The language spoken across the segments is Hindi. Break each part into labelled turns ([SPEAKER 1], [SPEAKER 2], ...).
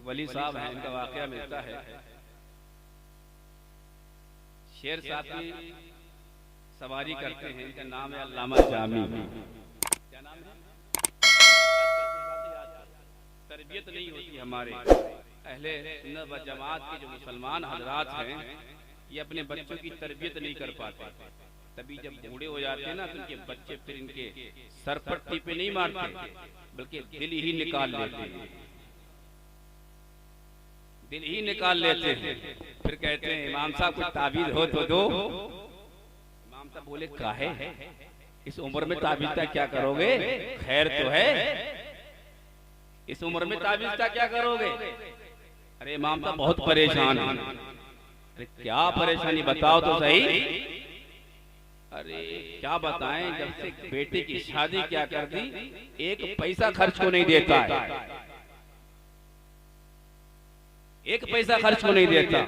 [SPEAKER 1] एक वली साहब हैं, इनका वाकया मिलता है। शेर साथी सवारी करते हैं, इनका नाम है अल्लामा जामी। क्या नाम है? तरबियत नहीं होती हमारे अहले सुन्नत व जमात के जो मुसलमान हजरात हैं, ये अपने बच्चों की तरबियत नहीं कर पाते। तभी जब बूढ़े हो जाते हैं ना, तो उनके बच्चे फिर इनके सर पर टीपे नहीं मारते, बल्कि दिल ही निकाल लेते हैं, दिल ही निकाल लेते हैं। फिर कहते हैं इमाम साहब कुछ ताबीज हो तो दो। इमाम साहब बोले काहे, इस उम्र में ताबीज का क्या करोगे, खैर तो है, इस उम्र में ताबीज का क्या करोगे। अरे इमाम साहब बहुत परेशान है। अरे क्या परेशानी बताओ तो सही। अरे क्या बताएं, जब से बेटे की शादी क्या कर दी, एक पैसा खर्च को नहीं देता है, एक पैसा खर्च को नहीं देता।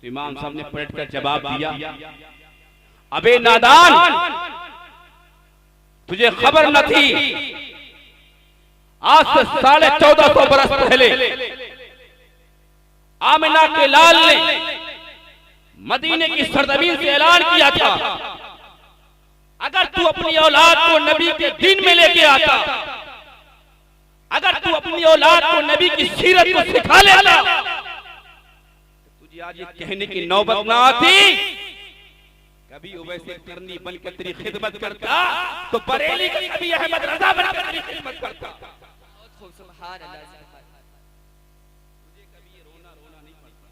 [SPEAKER 1] तो इमाम साहब ने पलट कर जवाब दिया, अबे नादान, तुझे खबर न थी आज से 1450 बरस पहले आमिना के लाल ने मदीने की सरजमीन से ऐलान किया था, अगर तू अपनी औलाद को नबी के दीन में लेके आता, अगर तू अपनी औलाद को नबी की सीरत को सिखा लेता, तुझे आज ये कहने की नौबत ना आती, कभी वैसे करनी बनकर तेरी खिदमत करता, तो बरेली का कभी अहमद रजा बनकर तेरी खिदमत करता। सुभान अल्लाह। मुझे कभी ये रोना नहीं पड़ता।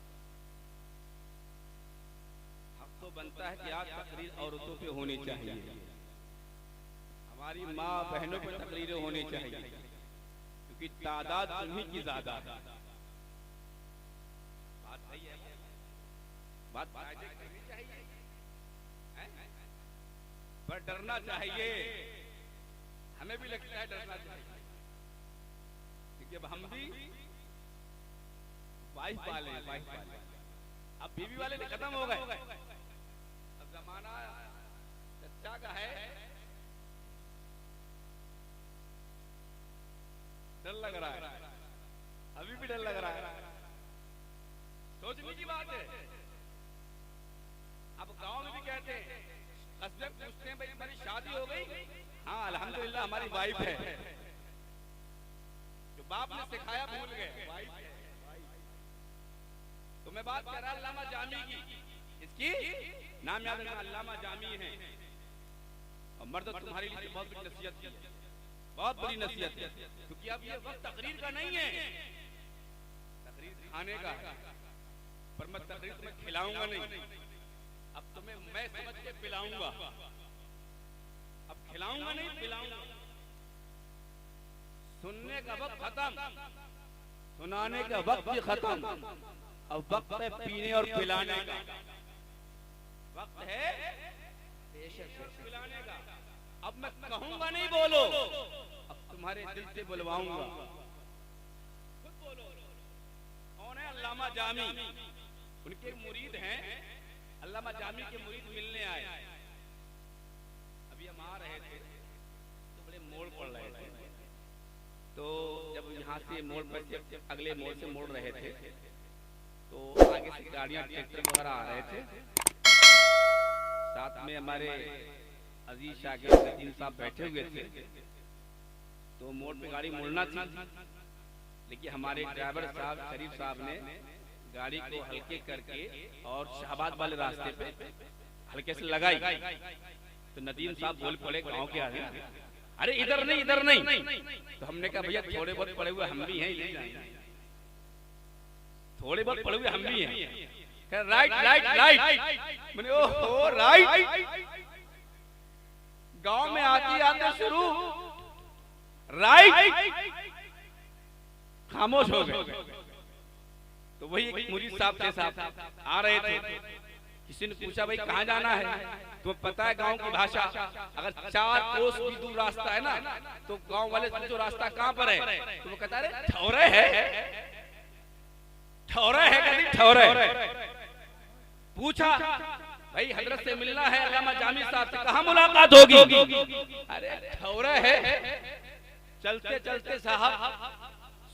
[SPEAKER 1] हक तो बनता है कि आज तकरीर औरतों पे होनी चाहिए, हमारी माँ बहनों पे तकरीरें होनी चाहिए, क्योंकि तादाद उन्हीं की ज्यादा है। बात सही है, बात करनी चाहिए, पर डरना चाहिए, हमें भी लगता है डरना चाहिए, क्योंकि अब हम भी वाइफ वाले हैं, वाइफ वाले, अब बीवी वाले तो खत्म हो गए, अब जमाना चच्चा का है। डर लग रहा है, अभी भी डर लग रहा है, सोचने की बात है। अब गांव में भी कहते हैं, कस्बे पूछते हैं भाई हमारी शादी हो गई, हाँ अल्हम्दुलिल्लाह हमारी वाइफ है, जो बाप ने सिखाया भूल गए, वाइफ है। तो मैं बात कर रहा अल्लामा जामी की, इसकी नाम याद रखना, अल्लामा जामी है। और मर्द तुम्हारे लिए बहुत बड़ी नसीहत की है, बहुत बड़ी नसीहत है, क्योंकि अब ये वक्त तकरीर का नहीं है, तकरीर खाने का है, पर मैं तकरीर तुम्हें खिलाऊंगा नहीं, अब तुम्हें मैं समझ के पिलाऊंगा, अब खिलाऊंगा नहीं पिलाऊंगा। सुनने का वक्त खत्म, सुनाने का वक्त भी खत्म, अब वक्त है पीने और पिलाने का, वक्त है पिलाने का। अब मैं कहूंगा नहीं बोलो, अब तुम्हारे दिल से बुलवाऊंगा, खुद बोलो। कौन है? अल्लामा जामी, उनके मुरीद हैं, अल्लामा जामी के मुरीद मिलने आए। अभी हम आ रहे थे तो बड़े मोड़ पड़ रहे थे, तो जब यहाँ से मोड़ पर से अगले मोड़ से मोड़ रहे थे, तो आगे से गाड़ियां ट्रैक्टर वगैरह आ रहे थे, साथ में हमारे अजीज शागिर्द नदीम साहब बैठे हुए थे। तो मोड़ पे गाड़ी मुड़ना थी, लेकिन हमारे ड्राइवर साहब शरीफ साहब ने गाड़ी को हल्के करके और शाहबाद वाले रास्ते पे हल्के से लगाई। तो नदीम साहब बोल पड़े गांव के आगे, अरे इधर नहीं इधर नहीं। तो हमने कहा भैया थोड़े बहुत पड़े हुए हम भी हैं, ले जाएंगे, थोड़े बहुत पड़े हुए हम भी हैं। राइट राइट राइट, मैंने ओहो राइट, गांव में आती आते शुरू राइट, खामोश हो गए। तो वही एक मुरीद साहब के साथ आ रहे थे, किसी ने पूछा भाई कहाँ जाना है, तुम्हें पता है गांव की भाषा, अगर 4 कोस की दूर रास्ता है ना, तो गांव वाले जो रास्ता कहाँ पर है, तो वो कहता है ठौरे है, ठौरे है, कभी ठौरे। पूछा भाई हजरत से मिलना है, अल्लामा जामी साहब से, कहाँ मुलाकात होगी? अरे ठौरे है। चलते चलते साहब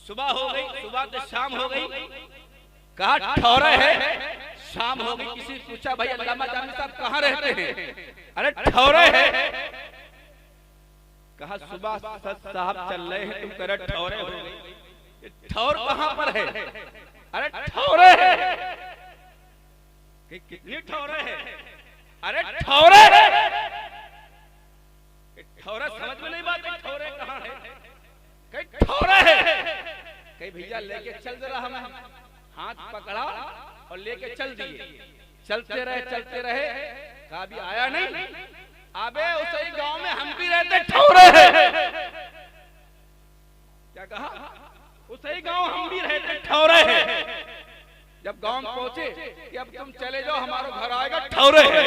[SPEAKER 1] सुबह हो गई, सुबह तो शाम हो गई, कहा ठौरे है, शाम हो गई। किसी ने पूछा भाई अल्लामा जामी साहब कहाँ रहते हैं? अरे ठौरे है। कहा सुबह साहब चल रहे हैं, तुम कह रहे ठौरे हो गई। ठौर कहाँ पर है? अरे ठौरे है। कितनी ठौरे है? अरे ठौरे है। ठौरा समझ में नहीं बात है, ठौरे कहाँ है? कहीं ठौरा है। कहीं भैया लेके चल जरा, हमें हाथ पकड़ा और लेके चल दिए। चलते रहे, कहा भी आया नहीं। अबे उसी गांव में हम भी रहते, ठौरे है। क्या कहा? उसी गांव हम भी रहते, ठौरे है। जब गांव पहुंचे कि अब तुम चले जाओ, हमारा घर आएगा, ठौरे है।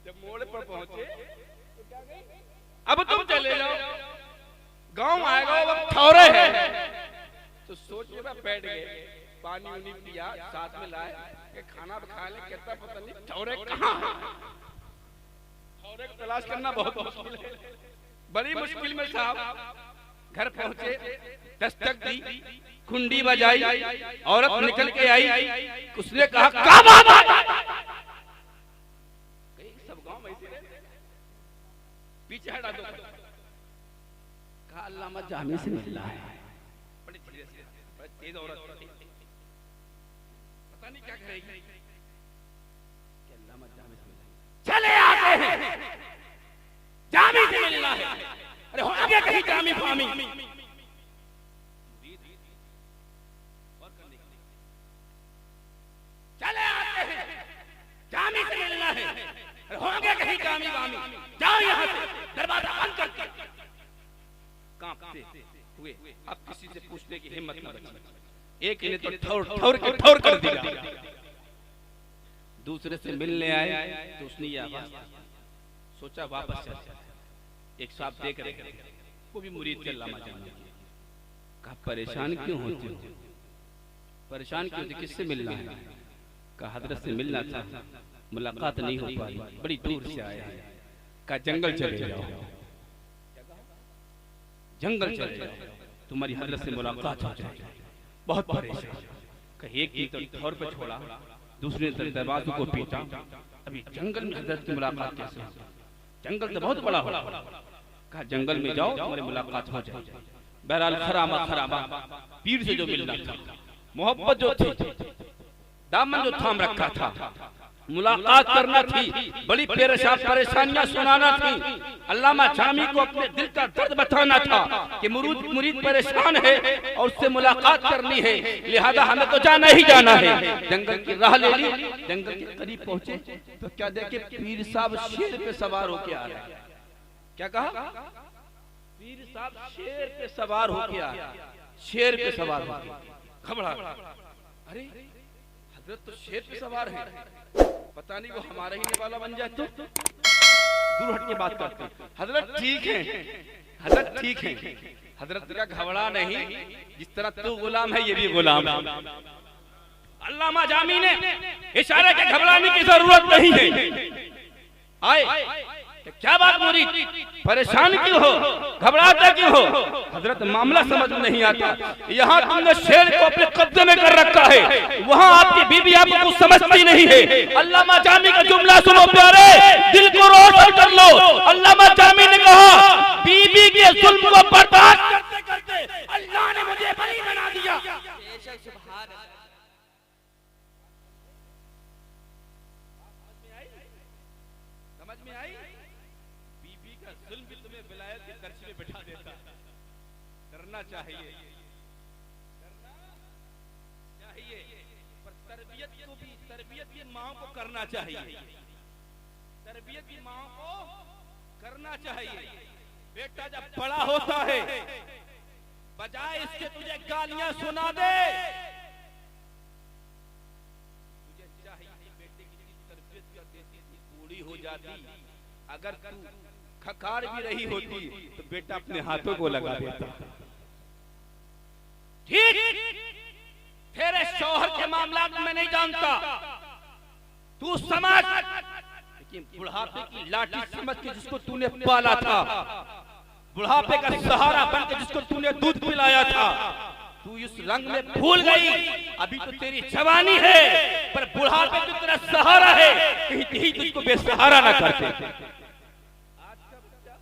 [SPEAKER 1] जब मोड़ पर पहुंचे अब तुम चले जाओ, गांव आएगा, अब ठौरे है। तो सोचे में बैठ गए, पानी उनी पिया, साथ में लाए कि खाना खा ले, कहता पता नहीं ठौरे कहाँ है। ठौरे को तलाश करना बहुत मुश्किल है, बड़ी मुश्किल में साहब घर पहुंचे, दस्तक दी, कुंडी बजाई, औरत निकल के आई। उसने कहा क्या बात है? सब गांव में ऐसे रहते, पीछे हटा दो। कहा अल्लामा जामी से मिलना है। बड़ी धीरे से, बड़ी तेज औरत, पता नहीं क्या करेगी। अल्लामा जामी से मिलना, चले आते हैं, जामी से मिलना है। अरे हो गया कहीं जामी फामी। चले आते हैं, जामी से मिलना है। अरे हो गया कहीं जामी वामी, जाओ यहाँ से, दरवाजा बंद करके। कांपते हुए अब किसी से पूछने की हिम्मत न बची। एक ने तो ठौर कर दिया। दूसरे से मिलने आए तो उसने ये आवाज, सोचा वापस चल। एक साहब देख रहे, वो भी मुरीद थे अल्लामा जामी। कहा परेशान क्यों होते हो? परेशान क्यों होते? किससे मिलना है? कहा हजरत से मिलना था, मुलाकात नहीं हो पाई, बड़ी दूर से आया है। कहा जंगल चले जाओ, जंगल चले जाओ, तुम्हारी हजरत से मुलाकात हो जाए। बहुत परेशान। कहा एक ही तो ठौर पे छोड़ा, दूसरे दरवाजे को पीटा, अभी जंगल में हजरत की मुलाकात कैसे? जंगल तो बहुत बड़ा हो। कहा जंगल में जाओ, तुम्हारी मुलाकात हो जाए। बहरहाल खरामा पीर से जो मिलना था, मोहब्बत जो थी, दामन जो थाम रखा था, मुलाकात करना थी, बड़ी परेशानियां सुनाना थी। अल्लामा जामी को अपने दिल का दर्द बताना था कि मुरीद परेशान है और उससे मुलाकात करनी है, लिहाजा हमें तो जाना ही जाना है। जंगल की राह ले ली, जंगल के करीब पहुंचे तो क्या देखे, पीर साहब शेर पे सवार होके आ रहे हैं। क्या कहा? पीर साहब शेर पे सवार होके आ रहे, शेर पे सवार होके। घबरा, अरे हजरत तो शेर पे सवार है, पता नहीं वो हमारा ही वाला बन जाए तो। दूर हट के बात करते, हजरत ठीक है, हजरत ठीक है। हजरत का घबरा नहीं, जिस तरह तू गुलाम है ये भी गुलाम है। अल्लामा जामी ने इशारे के घबराने की जरूरत नहीं है। आए, क्या बात मुरीद, परेशान क्यों हो, घबराते क्यों हो? हजरत मामला समझ में नहीं आता। यहाँ तुमने शेर को अपने कब्जे में कर रखा है, वहाँ आपकी बीबी आपको कुछ समझती नहीं है। अल्लामा जामी का जुमला सुनो प्यारे, दिल को रोशन कर लो। अल्लामा जामी ने कहा बीबी के जुल्म को बर्दाश्त करते करते अल्लाह ने मुझे बरी बना दिया। समझ में आई? बीबी का जुल्म भी तुम्हें विलायत की कर्सी में बिठा देता। डरना चाहिए, डरना चाहिए, पर तरबियत को भी, तरबियत की माँ को करना चाहिए, तरबियत की माँ को करना चाहिए। बेटा जब बड़ा होता है, बजाय इसके तुझे गालियां सुना दे, तुझे चाहिए बेटे की तरबियत कर देती थी, बूढ़ी हो जाती, अगर तू खकार भी रही होती तो बेटा अपने हाथों को लगा देता। ठीक, तेरे शौहर के मामला में नहीं जानता, तू समाज, लेकिन बुढ़ापे की लाठी समझ के जिसको तूने पाला था, बुढ़ापे का सहारा बनकर जिसको तूने दूध पिलाया था, तू इस रंग में भूल गई। अभी तो तेरी जवानी है, पर बुढ़ापे तो तेरा सहारा है, कहीं तुझको बेसहारा ना करते। आज का बच्चा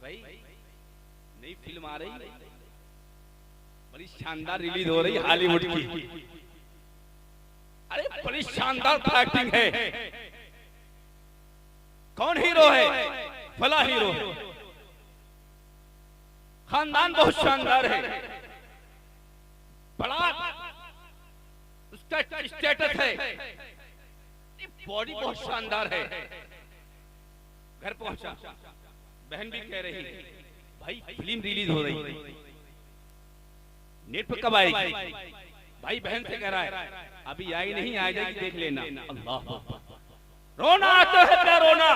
[SPEAKER 1] भाई नई फिल्म आ रही, बड़ी शानदार रिलीज हो रही हॉलीवुड की। अरे बड़ी शानदार फाइटिंग है। कौन हीरो है? फला हीरो है। खानदान बहुत शानदार है, बड़ा उसका स्टेटस है, बॉडी बहुत शानदार है। घर पहुंचा, बहन भी कह रही भाई फिल्म रिलीज हो रही, नेट पर कब आएगी? भाई बहन से कह रहा है अभी आई नहीं, आ जाएगी देख लेना। अल्लाह, रोना आता है क्या? रोना।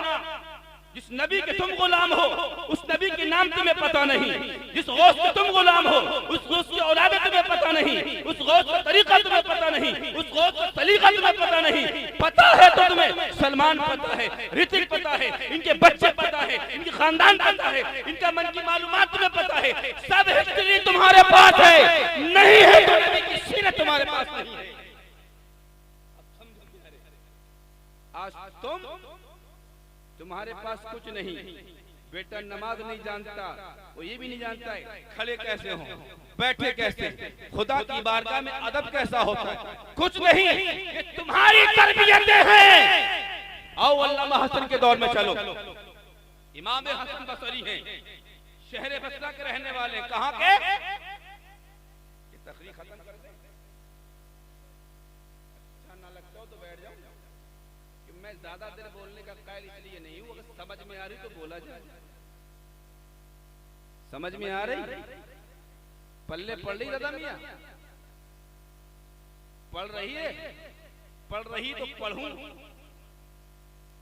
[SPEAKER 1] जिस नबी के तुम गुलाम हो, उस नबी के नाम तुम्हें पता नहीं। जिस गौस के तुम गुलाम हो, उस गौस की औलाद तुम्हें पता नहीं। उस गौस का तरीका तुम्हें पता नहीं। उस गौस का सलीका तुम्हें पता नहीं। पता है तो तुम्हें सलमान पता है, ऋतिक पता है, इनके बच्चे पता है, इनके खानदान पता है, इनका मन की मालूमात तुम्हें पता है। सब हिस्ट्री तुम्हारे पास है, नहीं है तो नबी की सीरत तुम्हारे पास नहीं है। आज तुम्हारे पास कुछ नहीं। बेटा नमाज नहीं जानता, वो ये भी नहीं जानता है खड़े कैसे हो, बैठे कैसे, खुदा की बारगाह में अदब कैसा होता है, कुछ नहीं। ये तुम्हारी तरबियतें हैं। आओ अल्लामा हसन के दौर में चलो। इमाम हसन बसरी हैं, शहर बसरा के रहने वाले। कहाँ के? तकरीर खत्म कर दे, अच्छा ना लगता हो तो बैठ जाओ। मैं ज्यादा देर बोलने का कायल इसलिए नहीं हूँ, अगर समझ में आ रही तो बोला जाए। समझ में आ रही? पल्ले पढ़ रही दादा मियाँ? पढ़ रही है? पढ़ रही तो पढ़ूं,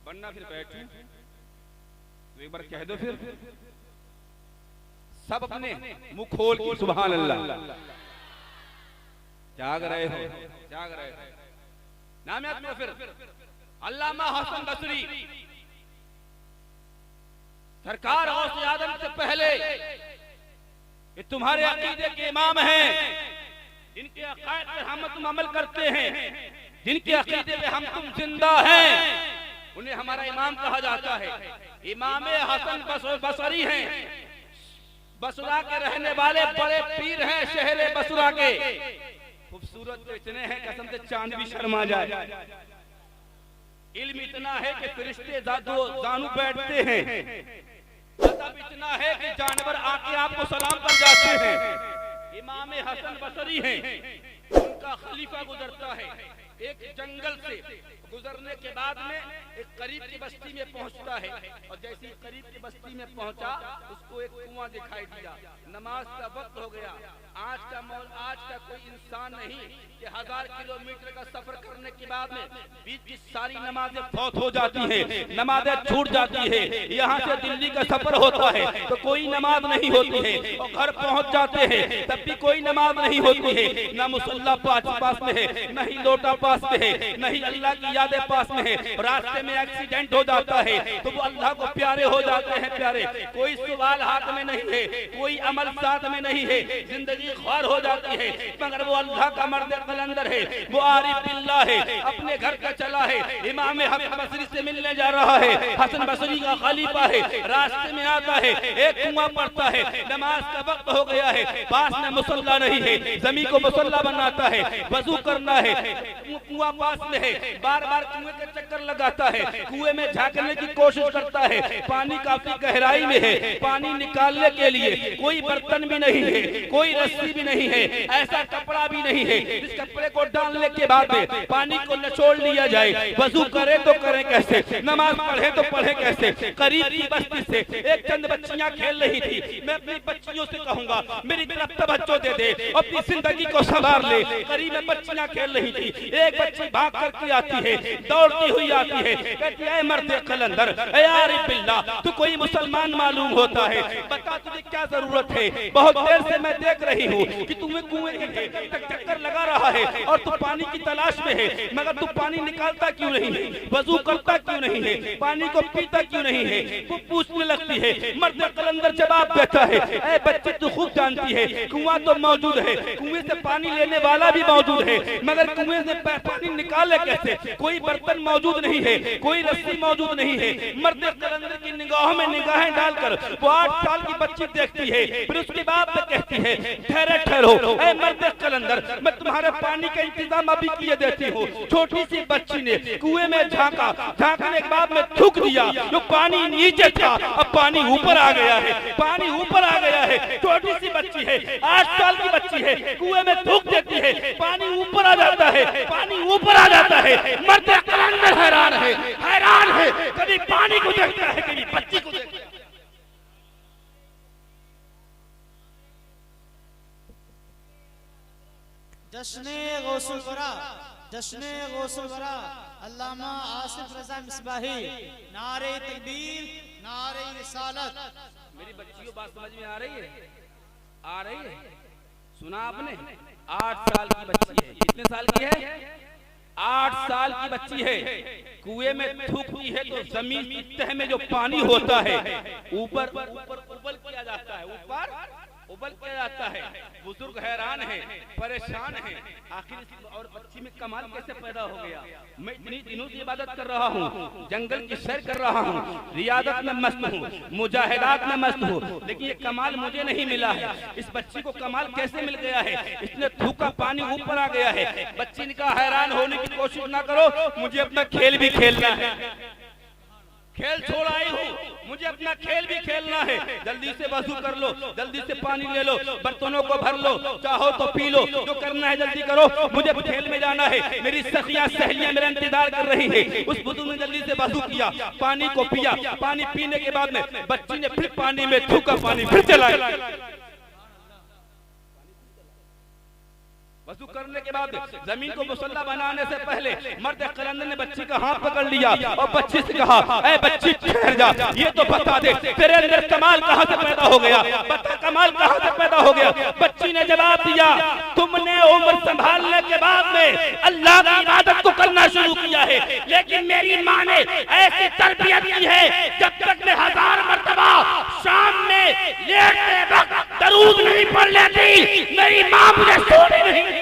[SPEAKER 1] वरना फिर बैठूं। तो एक बार कह दो फिर। सब अपने मुंह खोल के सुभान अल्लाह जाग रहे हो, जाग रहे हो। नाम याद करो फिर। अल्लामा हसन बसरी सरकार गौसे आदम से पहले ये तुम्हारे अकीदे के इमाम हैं, जिनके अकायद पे हम तुम अमल करते हैं, जिनके अकीदे पे हम तुम जिंदा हैं, उन्हें हमारा इमाम कहा जाता है। इमाम हसन बसरी हैं, बसरा के रहने वाले बड़े पीर हैं शहर बसरा के। खूबसूरत तो इतने हैं कसम से चांद भी शर्मा जाए। इल्म इतना है कि फरिश्ते जानू बैठते हैं, अदब इतना है कि जानवर आके आपको सलाम कर जाते हैं। इमाम हसन बसरी हैं, उनका खलीफा गुजरता है एक जंगल से, गुजरने के बाद में एक करीब की बस्ती में पहुंचता है, और जैसे ही करीब की बस्ती में पहुंचा उसको एक कुआं दिखाई दिया। नमाज का वक्त हो गया। आज का कोई इंसान नहीं कि 1000 किलोमीटर का सफर करने के बाद में बीच की सारी नमाजें फौत हो जाती हैं, नमाजें छूट जाती है। यहाँ से दिल्ली का सफर होता है तो कोई नमाज नहीं होती है, और घर पहुँच जाते हैं तब भी कोई नमाज नहीं होती है। न मुसल्ला पास में है, न ही लोटा पास में है, न ही अल्लाह की यादें पास में है। रास्ते में एक्सीडेंट हो जाता है तो वो अल्लाह को प्यारे हो जाते हैं प्यारे। कोई सवाल हाथ में नहीं है, कोई अमल साथ में नहीं है, जिंदगी ख्वार हो जाती है। मगर वो अल्लाह का मर्द कलंदर है, वो आरिफ बिल्लाह है, अपने घर का चला है। इमाम हसन बसरी से मिलने जा रहा है, हसन बसरी का खलीफा है। रास्ते में आता है, एक कुआं पड़ता है, नमाज का वक्त हो गया है, पास में मुसल्ला नहीं है, जमीन को मुसल्ला बनाता है, वजू करना है, कुआं पास में है, बार बार कुएं के चक्कर लगाता है, कुएं में झांकने की कोशिश करता है। पानी काफी गहराई में है, पानी निकालने के लिए कोई बर्तन भी नहीं है, कोई रस्सी भी नहीं है, ऐसा कपड़ा भी नहीं है जिस कपड़े को डालने के बाद में पानी को निचोड़ लिया जाए। वजू करे तो करे कैसे, नमाज पढ़े तो पढ़े कैसे। करीब की बस्ती से एक चंद बच्चियां खेल रही थी। मैं अपनी बच्चियों से कहूंगा मेरी तरफ तवज्जो दे दे, अपनी जिंदगी को संवार ले। करीब में बच्चियां खेल रही थी, एक बच्ची भाग करके आती है, दौड़ती हुई आती है, कहती है मर्द कलंदर, यार बिल्ला तू कोई मुसलमान मालूम होता है, बता तुझे क्या जरूरत है, बहुत देर से मैं देख रही हूँ कि तुम्हें कुएं के चक्कर लगा रहा है और तू पानी की तलाश में है, मगर तू पानी निकालता क्यों नहीं है, वजू करता क्यों नहीं है, पानी को पीता क्यों नहीं है, वो पूछने लगती है। मर्द कलंदर जवाब देता है, ऐ बच्ची तू खुद जानती है कुआं तो मौजूद है, कुएं से पानी लेने वाला भी मौजूद है, मगर कुएं से पानी निकाले कैसे, कोई बर्तन मौजूद नहीं है, कोई रस्सी मौजूद नहीं है। मर्द कलंदर की निगाहों में निगाहें डालकर वो 8 साल की बच्ची देखती है, फिर उसके बाद कहती है ठहरो ठहरो ऐ मर्द कलंदर, मैं तुम्हारे पानी का इंतजाम अभी किए देती हूँ। छोटी सी बच्ची ने कुएं में झांका, झांकने के बाद में थूक दिया, जो पानी नीचे था अब पानी ऊपर आ गया है, पानी ऊपर आ गया है। छोटी सी बच्ची है, 8 साल की बच्ची है, कुएं में थूक देती है, पानी ऊपर आ जाता है, पानी ऊपर आ जाता है। मर्द कलंदर हैरान है, हैरान है, कभी पानी को देखता है, कभी बच्ची को देखता है।
[SPEAKER 2] जश्ने गौसुल वरा, जश्ने गौसुल वरा, अल्लामा आसिफ रजा मिसबाही, नारे तकबीर, नारे रिसालत।
[SPEAKER 1] मेरी बच्चियों बात समझ में आ रही है? आ रही है? सुना आपने? 8 साल की बच्ची है। कितने साल की है? 8 साल की बच्ची है। कुएं में थूकती है तो जमीन की तह में जो पानी होता है ऊपर ऊपर उबल किया जाता है, ऊपर उबल किया जाता है। बुजुर्ग हैरान है, परेशान है, आखिर और बच्ची में कमाल कैसे पैदा हो गया। मैं इतनी दिनों से इबादत कर रहा हूँ, जंगल की सैर कर रहा हूँ, रियादत में मस्त हूँ, मुजाहिदात में मस्त हूँ, लेकिन ये कमाल मुझे नहीं मिला है। इस बच्ची को कमाल कैसे मिल गया है? इसने थूका, पानी ऊपर आ गया है। बच्ची ने कहा हैरान होने की कोशिश ना करो, मुझे अपना खेल भी खेलना है। खेल छोड़ आई हूँ, मुझे अपना खेल भी खेलना है। जल्दी से वजू कर लो, जल्दी से पानी ले लो, बर्तनों को भर लो, चाहो तो पी लो, जो करना है जल्दी करो, मुझे खेल में जाना है। मेरी सखियां सहेलियां मेरा इंतजार कर रही है। उस बुजुर्ग ने जल्दी से वजू किया, पानी को पिया, पानी पीने के बाद में बच्ची ने फिर पानी में थूका, पानी फिर चलाया। वजू करने के बाद जमीन को मुसल्ला बनाने से पहले मर्द कलंदर ने बच्ची का हाथ पकड़ लिया और बच्ची से कहा, ऐ बच्ची ठहर जा, ये तो बता दे तेरे अंदर कमाल कहाँ से पैदा हो गया, बता कमाल कहाँ से पैदा हो गया। बच्ची ने जवाब दिया, तुमने उम्र संभालने के बाद में अल्लाह की इबादत को करना शुरू किया है, लेकिन मेरी माँ ने ऐसी तरबियत की है, जब तक मैं 1000 मर्तबा शाम में लेटते वक्त दरूद नहीं पढ़ लेती, मेरी माँ मुझे सोने नहीं